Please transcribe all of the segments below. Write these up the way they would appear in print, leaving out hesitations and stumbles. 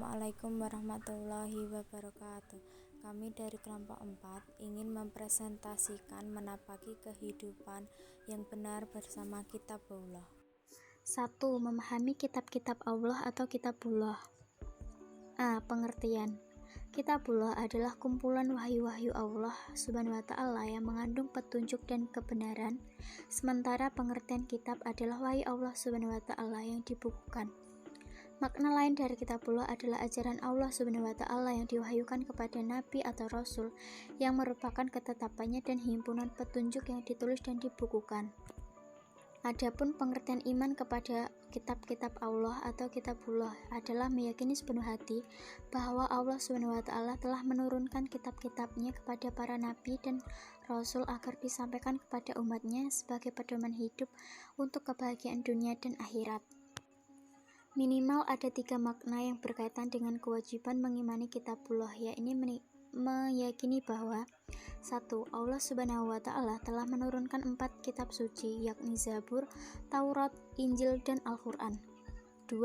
Assalamualaikum warahmatullahi wabarakatuh. Kami dari kelompok 4 ingin mempresentasikan menapaki kehidupan yang benar bersama Kitabullah. 1. Memahami kitab-kitab Allah atau Kitabullah. A. Pengertian. Kitabullah adalah kumpulan wahyu-wahyu Allah Subhanahu wa Ta'ala yang mengandung petunjuk dan kebenaran, sementara pengertian kitab adalah wahyu Allah Subhanahu wa Ta'ala yang dibukukan. Makna lain dari Kitabullah adalah ajaran Allah Subhanahu wa Ta'ala yang diwahyukan kepada nabi atau rasul, yang merupakan ketetapannya dan himpunan petunjuk yang ditulis dan dibukukan. Adapun pengertian iman kepada kitab-kitab Allah atau Kitabullah adalah meyakini sepenuh hati bahwa Allah Subhanahu wa Ta'ala telah menurunkan kitab-kitabnya kepada para nabi dan rasul agar disampaikan kepada umatnya sebagai pedoman hidup untuk kebahagiaan dunia dan akhirat. Minimal ada 3 makna yang berkaitan dengan kewajiban mengimani Kitabullah, yakni meyakini bahwa 1. Allah Subhanahu wa Ta'ala telah menurunkan 4 kitab suci, yakni Zabur, Taurat, Injil, dan Al-Quran. 2.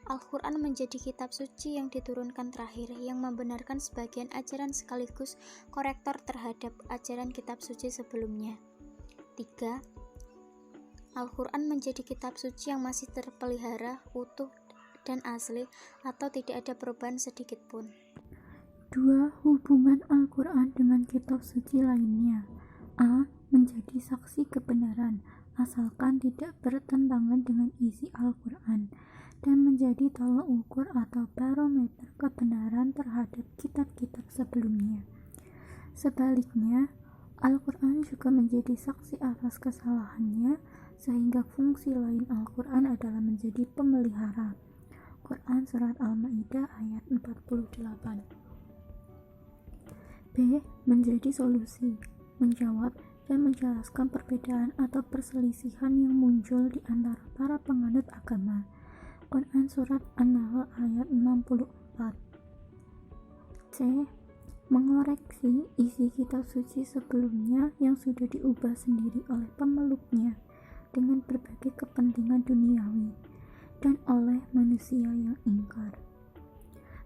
Al-Quran menjadi kitab suci yang diturunkan terakhir, yang membenarkan sebagian ajaran sekaligus korektor terhadap ajaran kitab suci sebelumnya. 3. Al-Quran menjadi kitab suci yang masih terpelihara, utuh, dan asli, atau tidak ada perubahan sedikit pun. 2. Hubungan Al-Quran dengan kitab suci lainnya. A. Menjadi saksi kebenaran, asalkan tidak bertentangan dengan isi Al-Quran, dan menjadi tolak ukur atau barometer kebenaran terhadap kitab-kitab sebelumnya. Sebaliknya, Al-Quran juga menjadi saksi atas kesalahannya, sehingga fungsi lain Al-Quran adalah menjadi pemelihara. Quran Surat Al-Ma'idah ayat 48. B. Menjadi solusi, menjawab dan menjelaskan perbedaan atau perselisihan yang muncul di antara para penganut agama. Quran Surat An-Nahl ayat 64. C. Mengoreksi isi kitab suci sebelumnya yang sudah diubah sendiri oleh pemeluknya dengan berbagai kepentingan duniawi dan oleh manusia yang ingkar.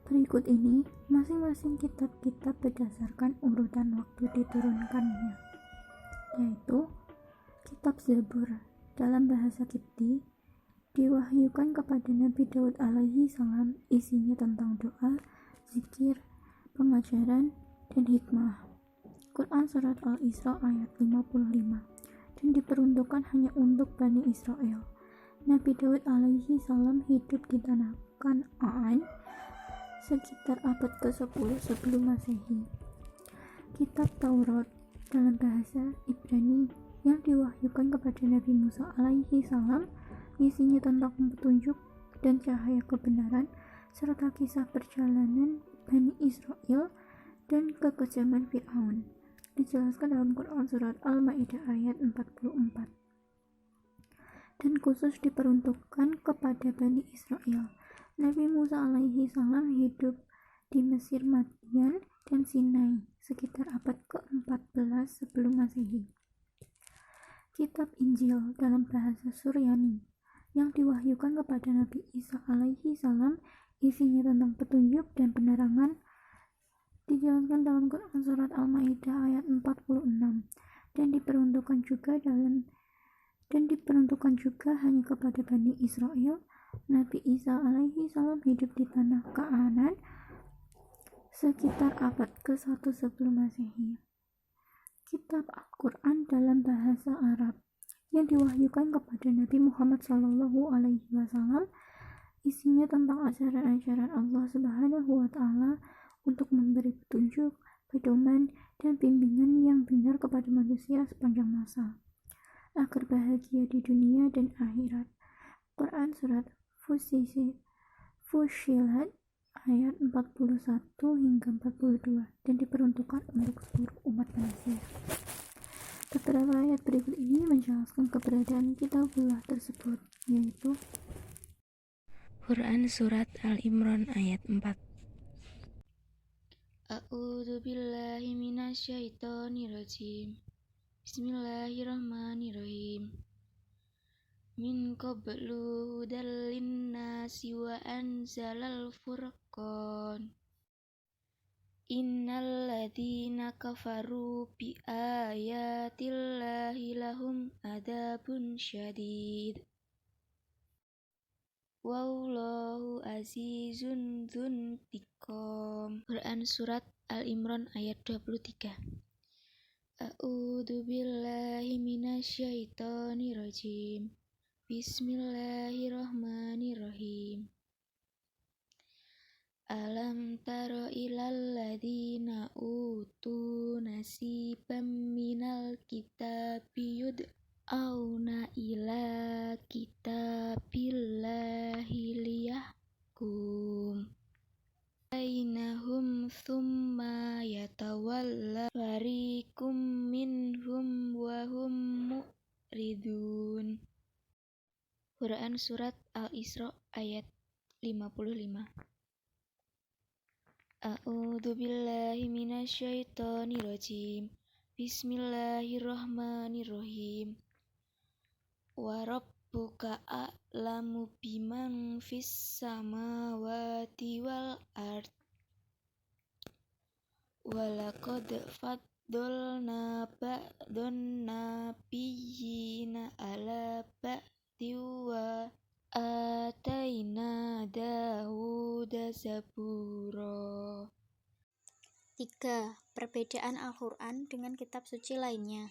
Berikut ini masing-masing kitab-kitab berdasarkan urutan waktu diturunkannya, yaitu kitab Zabur dalam bahasa Kipti diwahyukan kepada Nabi Daud alaihi salam, isinya tentang doa, zikir, pengajaran, dan hikmah. Quran Surat Al-Isra ayat 55 dan diperuntukkan hanya untuk Bani Israel. Nabi Daud alaihi salam hidup di tanah Kan'an sekitar abad ke-10 sebelum Masehi. Kitab Taurat dalam bahasa Ibrani yang diwahyukan kepada Nabi Musa alaihi salam, isinya tentang petunjuk dan cahaya kebenaran serta kisah perjalanan Bani Israel dan kekejaman Fir'aun, dijelaskan dalam Quran Surat Al-Ma'idah ayat 44, dan khusus diperuntukkan kepada Bani Israel. Nabi Musa alaihi salam hidup di Mesir, Madian, dan Sinai sekitar abad ke-14 sebelum Masehi. Kitab Injil dalam bahasa Suryani yang diwahyukan kepada Nabi Isa alaihi salam, isinya tentang petunjuk dan penerangan, dijelaskan dalam Quran Surat Al-Ma'idah ayat 46, dan diperuntukkan juga hanya kepada Bani Israel. Nabi Isa alaihi salam hidup di tanah Kan'an sekitar abad ke-1 sebelum Masehi. Kitab Al-Quran dalam bahasa Arab yang diwahyukan kepada Nabi Muhammad SAW, isinya tentang ajaran-ajaran Allah Subhanahu wa Ta'ala untuk memberi petunjuk, pedoman, dan bimbingan yang benar kepada manusia sepanjang masa agar bahagia di dunia dan akhirat. Quran Surat Fussilat ayat 41 hingga 42 dan diperuntukkan untuk seluruh umat manusia. Beberapa ayat berikut ini menjelaskan keberadaan Kitabullah tersebut, yaitu Quran Surat Al-Imran ayat 4. A'udzu billahi minasyaitonir rajim. Bismillahirrahmanirrahim. min qablu hudal linnasi wa anzalal furqan. Innal ladzina kafaru bi ayatillahi lahum adzabun syadid. Wallahu azizun dzuntiqam. Quran surat Al-Imran ayat 23. A'udzu billahi minasyaitonir rajim. Bismillahirrahmanirrahim. Alam taro ilal ladzina utu nasiban minal kitabi yud'auna ila kitabillahi liyahkum bainahum thumma yatawalla fariqum minhum wa hum mu'ridun. Quran surat Al-Isra ayat 55. A'udzu billahi minasyaitonir rajim. Bismillahirrahmanirrahim. Wa rabbuka a'lamu biman fis samawati wal ard. Wa laqad faddalna ba'dun nabiyyina ala ba'di wa ataina Dawuda zabura. 3. Perbedaan Al-Quran dengan kitab suci lainnya.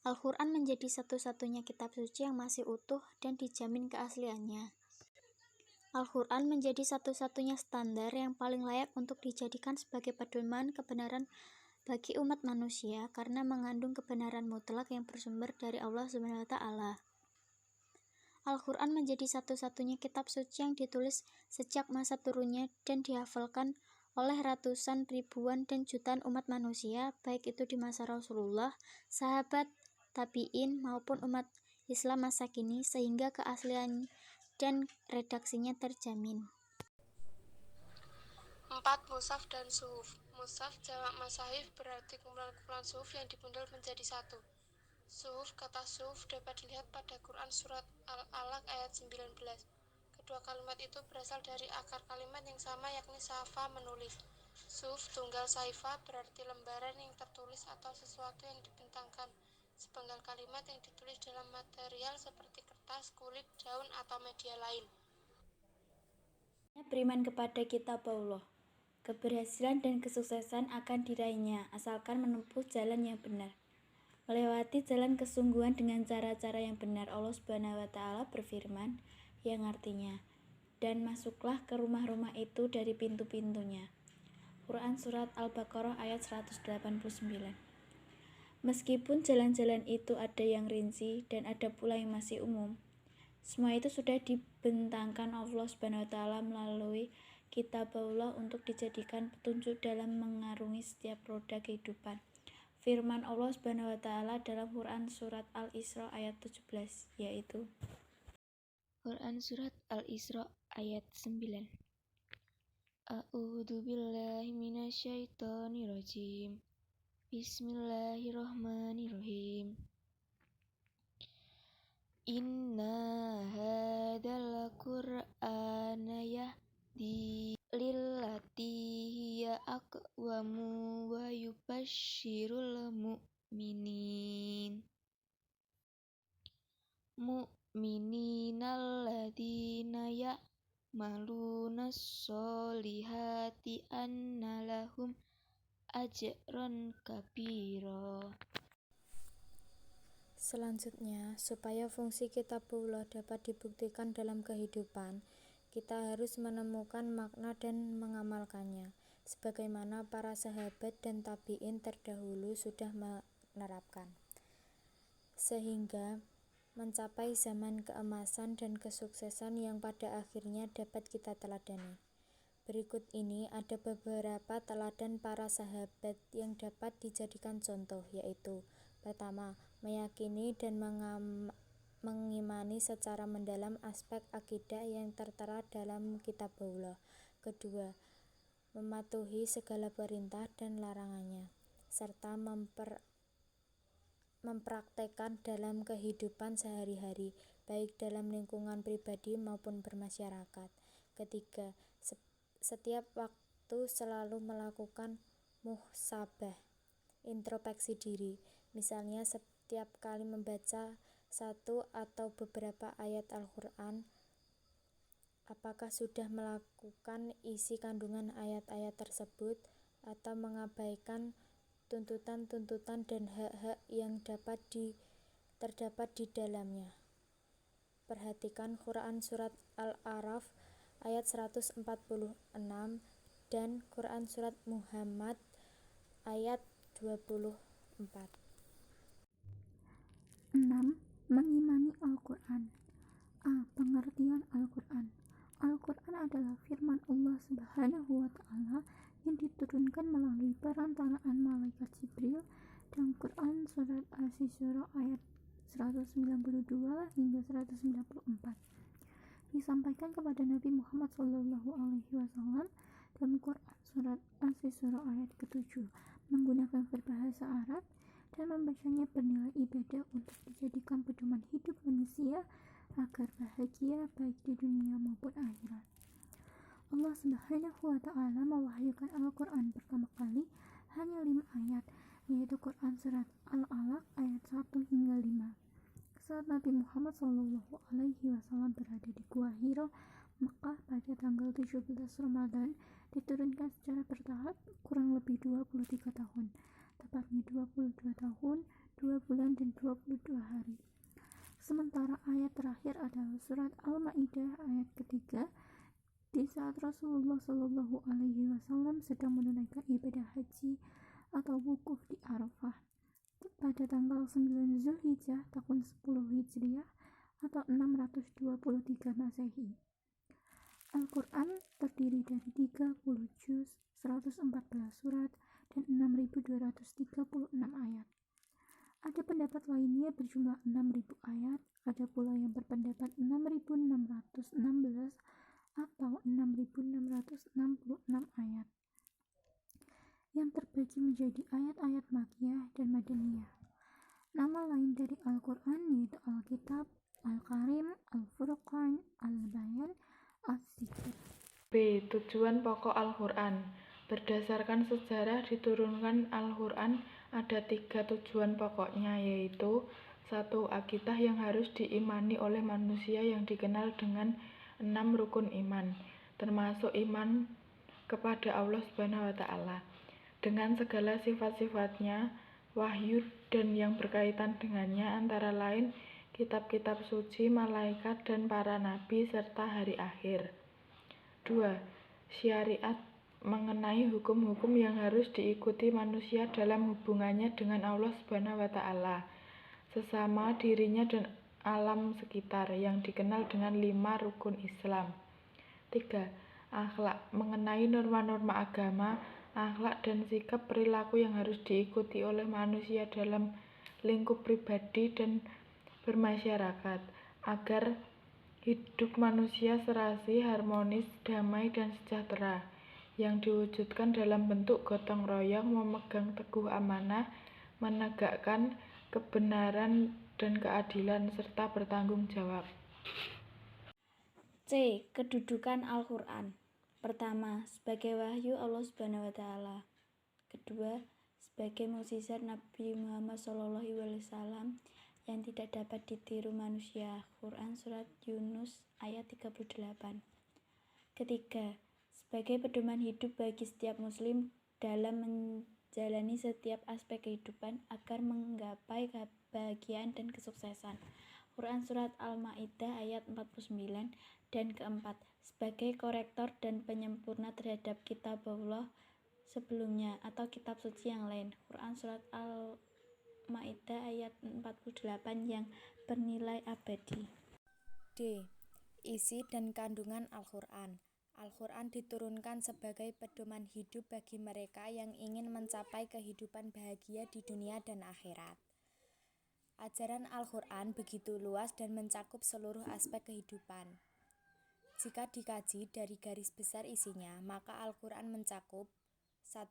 Al-Quran menjadi satu-satunya kitab suci yang masih utuh dan dijamin keasliannya. Al-Quran menjadi satu-satunya standar yang paling layak untuk dijadikan sebagai pedoman kebenaran bagi umat manusia karena mengandung kebenaran mutlak yang bersumber dari Allah SWT. Al-Quran menjadi satu-satunya kitab suci yang ditulis sejak masa turunnya dan dihafalkan oleh ratusan, ribuan, dan jutaan umat manusia, baik itu di masa Rasulullah, sahabat, tabi'in, maupun umat Islam masa kini, sehingga keaslian dan redaksinya terjamin. 4. Mushaf dan suhuf. Mushaf jamak masahif berarti kumpulan-kumpulan suhuf yang dibundel menjadi satu. Suhuf, kata suhuf dapat dilihat pada Quran surat Al-Alaq ayat 19. Kedua kalimat itu berasal dari akar kalimat yang sama yakni safa menulis. Suhuf tunggal saifa berarti lembaran yang tertulis atau sesuatu yang dibentangkan. Sepenggal kalimat yang ditulis dalam material seperti kertas, kulit, daun, atau media lain. Beriman kepada kitab Allah. Keberhasilan dan kesuksesan akan diraihnya asalkan menempuh jalan yang benar. Melewati jalan kesungguhan dengan cara-cara yang benar. Allah Subhanahu wa Ta'ala berfirman, yang artinya, dan masuklah ke rumah-rumah itu dari pintu-pintunya. Quran surat Al-Baqarah ayat 189. Meskipun jalan-jalan itu ada yang rinci dan ada pula yang masih umum, semua itu sudah dibentangkan Allah Subhanahu wa Ta'ala melalui kitab Allah untuk dijadikan petunjuk dalam mengarungi setiap roda kehidupan. Firman Allah Subhanahu wa Ta'ala dalam Quran surat Al-Isra ayat 17, yaitu Quran surat Al-Isra ayat 9. A'udzu billahi minasyaitonir rajim. Bismillahirrahmanirrahim. Inna hadzal qur'ana yahdi lillati hiya aqwamu wa yubasysyirul mu'minina alladzina ya'maluna sholihati anna lahum ajran kabira. Selanjutnya, supaya fungsi kitabullah dapat dibuktikan dalam kehidupan, kita harus menemukan makna dan mengamalkannya, sebagaimana para sahabat dan tabi'in terdahulu sudah menerapkan, sehingga mencapai zaman keemasan dan kesuksesan yang pada akhirnya dapat kita teladani. Berikut ini ada beberapa teladan para sahabat yang dapat dijadikan contoh, yaitu: pertama, meyakini dan mengimani secara mendalam aspek akidah yang tertera dalam kitabullah. Kedua, mematuhi segala perintah dan larangannya, serta mempraktekkan dalam kehidupan sehari-hari, baik dalam lingkungan pribadi maupun bermasyarakat. Ketiga, setiap waktu selalu melakukan muhsabah, introspeksi diri. Misalnya setiap kali membaca satu atau beberapa ayat Al-Quran, apakah sudah melakukan isi kandungan ayat-ayat tersebut atau mengabaikan tuntutan-tuntutan dan hak-hak yang terdapat di dalamnya. Perhatikan Quran Surat Al-A'raf ayat 146 dan Quran Surat Muhammad ayat 24. 6. Mengimani Al-Quran. A. Pengertian Al-Quran. Al-Quran adalah firman Allah Subhanahu wa Ta'ala yang diturunkan melalui perantaraan malaikat Jibril dan Quran Surat Asy-Syura ayat 192 hingga 194 disampaikan kepada Nabi Muhammad SAW dalam Quran Surat Asy-Syura ayat ke-7 menggunakan berbahasa Arab dan membacanya bernilai ibadah untuk dijadikan pedoman hidup manusia agar bahagia baik di dunia maupun akhirat. Allah Subhanahu wa Ta'ala mewahyukan Al-Quran pertama kali hanya 5 ayat, yaitu Quran Surat Al-Alaq ayat 1 hingga 5. Saat Nabi Muhammad SAW berada di Gua Hiro, Mekah pada tanggal 17 Ramadan, diturunkan secara bertahap kurang lebih 23 tahun, tepatnya 22 tahun, 2 bulan dan 22 hari. Sementara ayat terakhir adalah Surat Al-Ma'idah ayat ketiga, di saat Rasulullah SAW sedang menunaikan ibadah haji atau wukuf di Arafah pada tanggal 9 Zulhijjah tahun 10 Hijriah atau 623 Masehi. Al-Quran terdiri dari 30 juz, 114 surat, dan 6.236 ayat. Ada pendapat lainnya berjumlah 6.000 ayat, ada pula yang berpendapat 6.616 atau 6.666 ayat yang terbagi menjadi ayat-ayat Makkiyah dan Madaniyah. Nama lain dari Al-Quran yaitu Al-Kitab, Al-Karim, Al-Furqan, Al-Bayan, Al-Zikr. B. Tujuan pokok Al-Quran. Berdasarkan sejarah diturunkan Al-Quran ada 3 tujuan pokoknya, yaitu 1. Akidah yang harus diimani oleh manusia yang dikenal dengan 6 rukun iman, termasuk iman kepada Allah Subhanahu wa Ta'ala dengan segala sifat-sifatnya, wahyu dan yang berkaitan dengannya, antara lain kitab-kitab suci, malaikat dan para nabi serta hari akhir. 2. Syariat mengenai hukum-hukum yang harus diikuti manusia dalam hubungannya dengan Allah Subhanahu wa Ta'ala, sesama dirinya dan alam sekitar yang dikenal dengan 5 rukun Islam. 3. Akhlak mengenai norma-norma agama, akhlak dan sikap perilaku yang harus diikuti oleh manusia dalam lingkup pribadi dan bermasyarakat agar hidup manusia serasi, harmonis, damai dan sejahtera, yang diwujudkan dalam bentuk gotong royong, memegang teguh amanah, menegakkan kebenaran dan keadilan, serta bertanggung jawab. C. Kedudukan Al-Quran. Pertama, sebagai wahyu Allah Subhanahu wa Ta'ala. Kedua, sebagai mukjizat Nabi Muhammad SAW yang tidak dapat ditiru manusia. Quran Surat Yunus ayat 38. Ketiga, sebagai pedoman hidup bagi setiap muslim dalam menjalani setiap aspek kehidupan agar menggapai kebahagiaan dan kesuksesan. Quran Surat Al-Ma'idah ayat 49. Dan keempat, sebagai korektor dan penyempurna terhadap kitab Allah sebelumnya atau kitab suci yang lain. Quran Surat Al-Ma'idah ayat 48 yang bernilai abadi. D. Isi dan kandungan Al-Quran. Al-Quran diturunkan sebagai pedoman hidup bagi mereka yang ingin mencapai kehidupan bahagia di dunia dan akhirat. Ajaran Al-Quran begitu luas dan mencakup seluruh aspek kehidupan. Jika dikaji dari garis besar isinya, maka Al-Quran mencakup 1.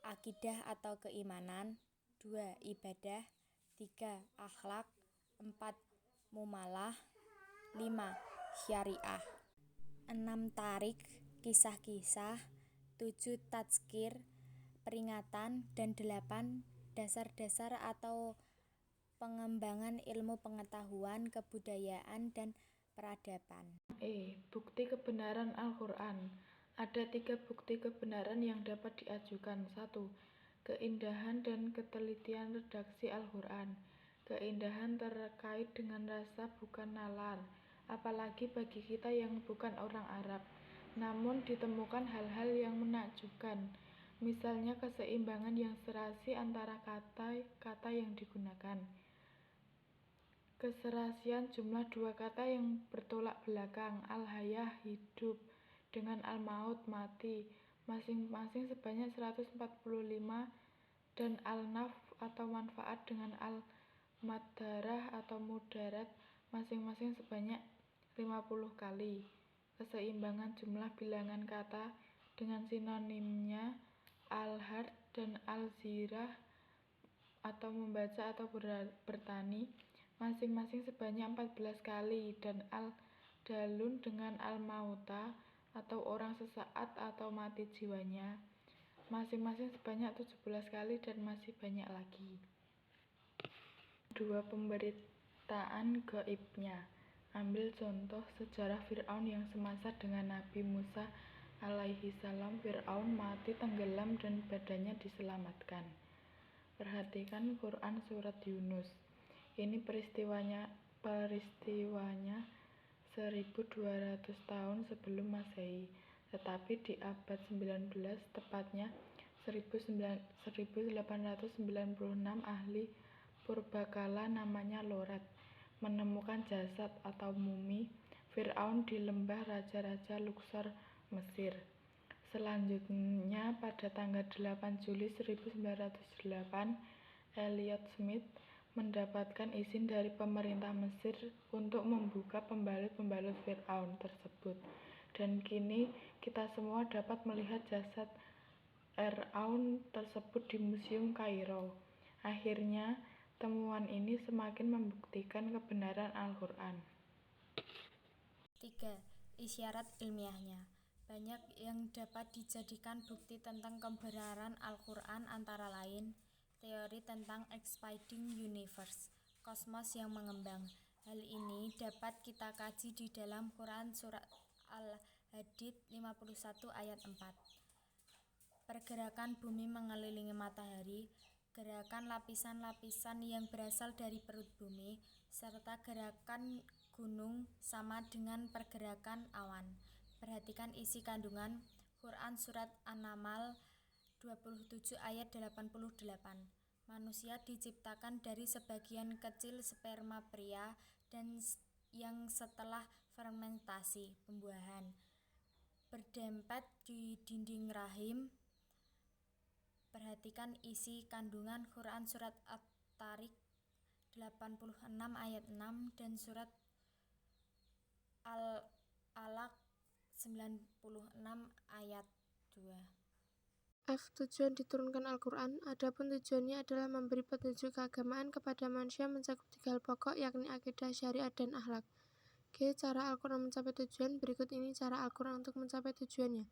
Akidah atau keimanan, 2. Ibadah, 3. Akhlak. 4. Mumalah. 5. Syariah. 6. Tarik, kisah-kisah. 7. Tazkir, peringatan. Dan 8. Dasar-dasar atau pengembangan ilmu pengetahuan, kebudayaan, dan peradaban. Bukti kebenaran Al-Quran. Ada 3 bukti kebenaran yang dapat diajukan. 1. Keindahan dan ketelitian redaksi Al-Quran. Keindahan terkait dengan rasa bukan nalar, apalagi bagi kita yang bukan orang Arab. Namun ditemukan hal-hal yang menakjubkan, misalnya keseimbangan yang serasi antara kata-kata yang digunakan. Keserasian jumlah 2 kata yang bertolak belakang, al-hayah hidup dengan al-maut mati, masing-masing sebanyak 145, dan al-naf atau manfaat dengan al-madarah atau mudarat masing-masing sebanyak 50 kali. Keseimbangan jumlah bilangan kata dengan sinonimnya al-hard dan al-zirah atau membaca atau bertani masing-masing sebanyak 14 kali, dan al-dalun dengan al-mauta atau orang sesaat atau mati jiwanya masing-masing sebanyak 17 kali, dan masih banyak lagi. 2. Pemberitaan gaibnya. Ambil contoh sejarah Fir'aun yang semasa dengan Nabi Musa alaihi salam. Fir'aun mati tenggelam dan badannya diselamatkan. Perhatikan Quran surat Yunus. Ini peristiwanya 1200 tahun sebelum Masehi, tetapi di abad 19, tepatnya 1896, ahli purbakala namanya Loret menemukan jasad atau mumi Fir'aun di lembah raja-raja Luxor, Mesir. Selanjutnya pada tanggal 8 Juli 1908, Elliot Smith mendapatkan izin dari pemerintah Mesir untuk membuka pembalut-pembalut Fir'aun tersebut, dan kini kita semua dapat melihat jasad Fir'aun tersebut di Museum Kairo. Akhirnya, temuan ini semakin membuktikan kebenaran Al-Quran. 3. Isyarat ilmiahnya. Banyak yang dapat dijadikan bukti tentang kebenaran Al-Quran, antara lain teori tentang expanding universe, kosmos yang mengembang. Hal ini dapat kita kaji di dalam Quran surat Al-Hadid 51 ayat 4. Pergerakan bumi mengelilingi matahari, gerakan lapisan-lapisan yang berasal dari perut bumi, serta gerakan gunung sama dengan pergerakan awan. Perhatikan isi kandungan Quran surat An-Naml 27 ayat 88. Manusia diciptakan dari sebagian kecil sperma pria dan yang setelah fermentasi pembuahan berdempet di dinding rahim. Perhatikan isi kandungan Quran surat At-Tariq 86 ayat 6 dan surat Al-Alaq 96 ayat 2. F. Tujuan diturunkan Al-Quran. Adapun tujuannya adalah memberi petunjuk keagamaan kepada manusia mencakup 3 hal pokok, yakni akidah, syariat, dan akhlak. G. Cara Al-Quran mencapai tujuan. Berikut ini cara Al-Quran untuk mencapai tujuannya.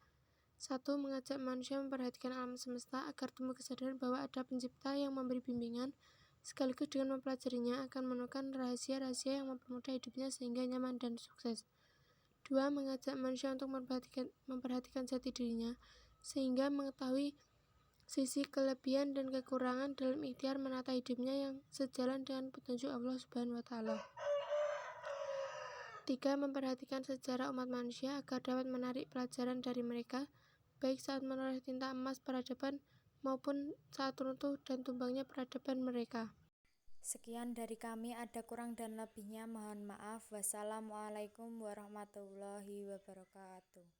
1. Mengajak manusia memperhatikan alam semesta agar tumbuh kesadaran bahwa ada pencipta yang memberi bimbingan, sekaligus dengan mempelajarinya akan menemukan rahasia-rahasia yang mempermudah hidupnya sehingga nyaman dan sukses. 2. Mengajak manusia untuk memperhatikan jati dirinya, sehingga mengetahui sisi kelebihan dan kekurangan dalam ikhtiar menata hidupnya yang sejalan dengan petunjuk Allah Subhanahu wa Ta'ala. 3. Memperhatikan sejarah umat manusia agar dapat menarik pelajaran dari mereka, baik saat menoleh tinta emas peradaban maupun saat runtuh dan tumbangnya peradaban mereka. Sekian dari kami, ada kurang dan lebihnya mohon maaf. Wassalamualaikum warahmatullahi wabarakatuh.